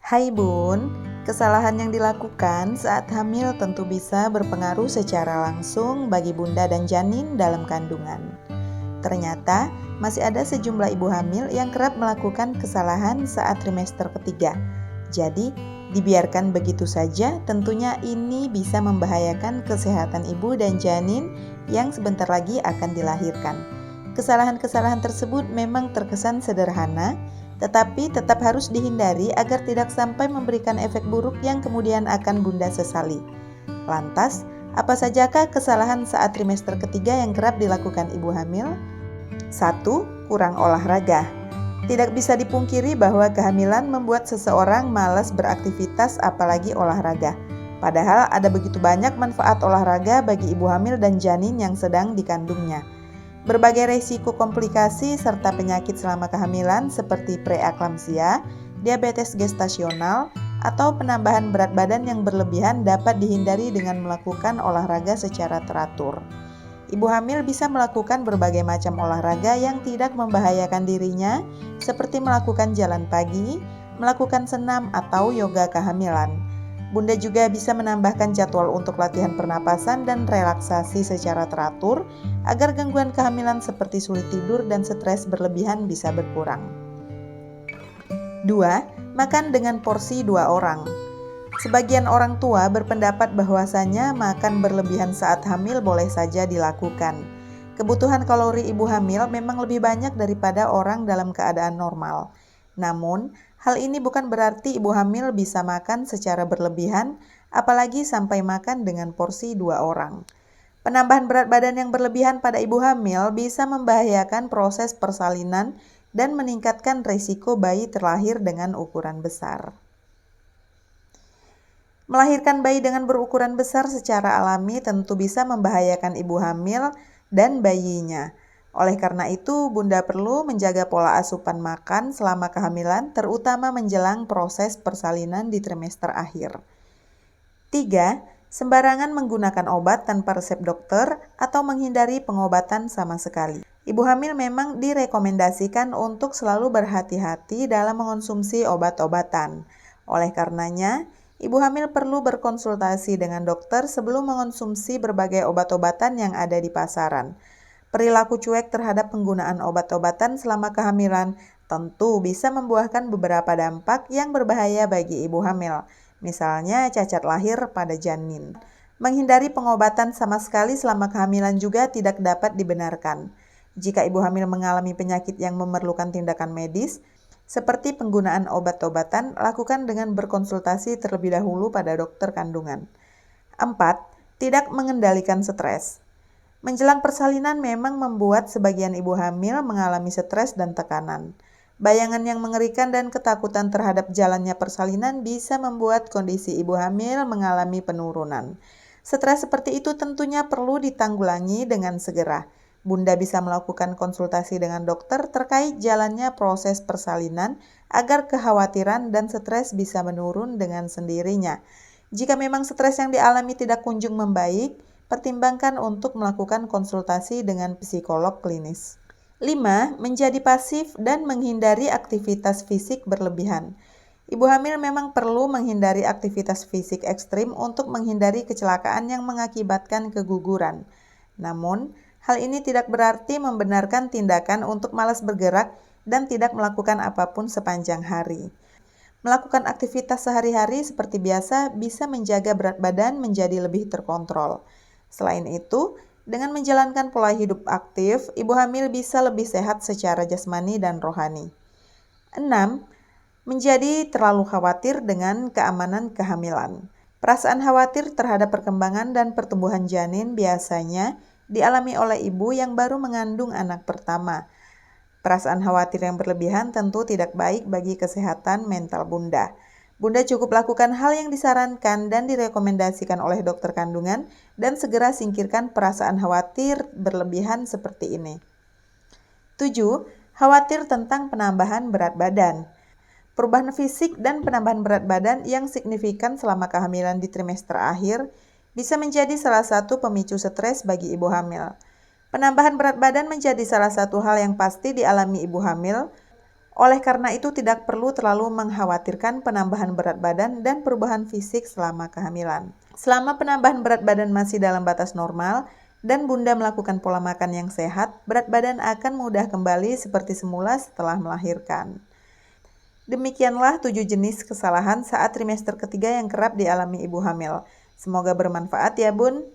Hai Bun, kesalahan yang dilakukan saat hamil tentu bisa berpengaruh secara langsung bagi bunda dan janin dalam kandungan. Ternyata, masih ada sejumlah ibu hamil yang kerap melakukan kesalahan saat trimester ketiga. Jadi, dibiarkan begitu saja tentunya ini bisa membahayakan kesehatan ibu dan janin yang sebentar lagi akan dilahirkan. Kesalahan-kesalahan tersebut memang terkesan sederhana, tetapi tetap harus dihindari agar tidak sampai memberikan efek buruk yang kemudian akan bunda sesali. Lantas, apa sajakah kesalahan saat trimester ketiga yang kerap dilakukan ibu hamil? 1. Kurang olahraga. Tidak bisa dipungkiri bahwa kehamilan membuat seseorang malas beraktivitas apalagi olahraga. Padahal ada begitu banyak manfaat olahraga bagi ibu hamil dan janin yang sedang dikandungnya. Berbagai resiko komplikasi serta penyakit selama kehamilan seperti preeklamsia, diabetes gestasional, atau penambahan berat badan yang berlebihan dapat dihindari dengan melakukan olahraga secara teratur. Ibu hamil bisa melakukan berbagai macam olahraga yang tidak membahayakan dirinya, seperti melakukan jalan pagi, melakukan senam atau yoga kehamilan. Bunda juga bisa menambahkan jadwal untuk latihan pernapasan dan relaksasi secara teratur agar gangguan kehamilan seperti sulit tidur dan stres berlebihan bisa berkurang. 2. Makan dengan porsi 2 orang. Sebagian orang tua berpendapat bahwasanya makan berlebihan saat hamil boleh saja dilakukan. Kebutuhan kalori ibu hamil memang lebih banyak daripada orang dalam keadaan normal. Namun, hal ini bukan berarti ibu hamil bisa makan secara berlebihan, apalagi sampai makan dengan porsi 2 orang. Penambahan berat badan yang berlebihan pada ibu hamil bisa membahayakan proses persalinan dan meningkatkan risiko bayi terlahir dengan ukuran besar. Melahirkan bayi dengan berukuran besar secara alami tentu bisa membahayakan ibu hamil dan bayinya. Oleh karena itu, bunda perlu menjaga pola asupan makan selama kehamilan, terutama menjelang proses persalinan di trimester akhir. 3. Sembarangan menggunakan obat tanpa resep dokter atau menghindari pengobatan sama sekali. Ibu hamil memang direkomendasikan untuk selalu berhati-hati dalam mengonsumsi obat-obatan. Oleh karenanya, ibu hamil perlu berkonsultasi dengan dokter sebelum mengonsumsi berbagai obat-obatan yang ada di pasaran. Perilaku cuek terhadap penggunaan obat-obatan selama kehamilan tentu bisa membuahkan beberapa dampak yang berbahaya bagi ibu hamil, misalnya cacat lahir pada janin. Menghindari pengobatan sama sekali selama kehamilan juga tidak dapat dibenarkan. Jika ibu hamil mengalami penyakit yang memerlukan tindakan medis, seperti penggunaan obat-obatan, lakukan dengan berkonsultasi terlebih dahulu pada dokter kandungan. 4. Tidak mengendalikan stres. Menjelang persalinan memang membuat sebagian ibu hamil mengalami stres dan tekanan. Bayangan yang mengerikan dan ketakutan terhadap jalannya persalinan bisa membuat kondisi ibu hamil mengalami penurunan. Stres seperti itu tentunya perlu ditanggulangi dengan segera. Bunda bisa melakukan konsultasi dengan dokter terkait jalannya proses persalinan agar kekhawatiran dan stres bisa menurun dengan sendirinya. Jika memang stres yang dialami tidak kunjung membaik, pertimbangkan untuk melakukan konsultasi dengan psikolog klinis. 5. Menjadi pasif dan menghindari aktivitas fisik berlebihan. Ibu hamil memang perlu menghindari aktivitas fisik ekstrim untuk menghindari kecelakaan yang mengakibatkan keguguran. Namun, hal ini tidak berarti membenarkan tindakan untuk malas bergerak dan tidak melakukan apapun sepanjang hari. Melakukan aktivitas sehari-hari seperti biasa bisa menjaga berat badan menjadi lebih terkontrol. Selain itu, dengan menjalankan pola hidup aktif, ibu hamil bisa lebih sehat secara jasmani dan rohani. 6. Menjadi terlalu khawatir dengan keamanan kehamilan. Perasaan khawatir terhadap perkembangan dan pertumbuhan janin biasanya dialami oleh ibu yang baru mengandung anak pertama. Perasaan khawatir yang berlebihan tentu tidak baik bagi kesehatan mental bunda. Bunda cukup lakukan hal yang disarankan dan direkomendasikan oleh dokter kandungan dan segera singkirkan perasaan khawatir berlebihan seperti ini. 7. Khawatir tentang penambahan berat badan. Perubahan fisik dan penambahan berat badan yang signifikan selama kehamilan di trimester akhir bisa menjadi salah satu pemicu stres bagi ibu hamil. Penambahan berat badan menjadi salah satu hal yang pasti dialami ibu hamil. Oleh karena itu tidak perlu terlalu mengkhawatirkan penambahan berat badan dan perubahan fisik selama kehamilan. Selama penambahan berat badan masih dalam batas normal dan Bunda melakukan pola makan yang sehat, berat badan akan mudah kembali seperti semula setelah melahirkan. Demikianlah 7 jenis kesalahan saat trimester ketiga yang kerap dialami ibu hamil. Semoga bermanfaat ya Bun.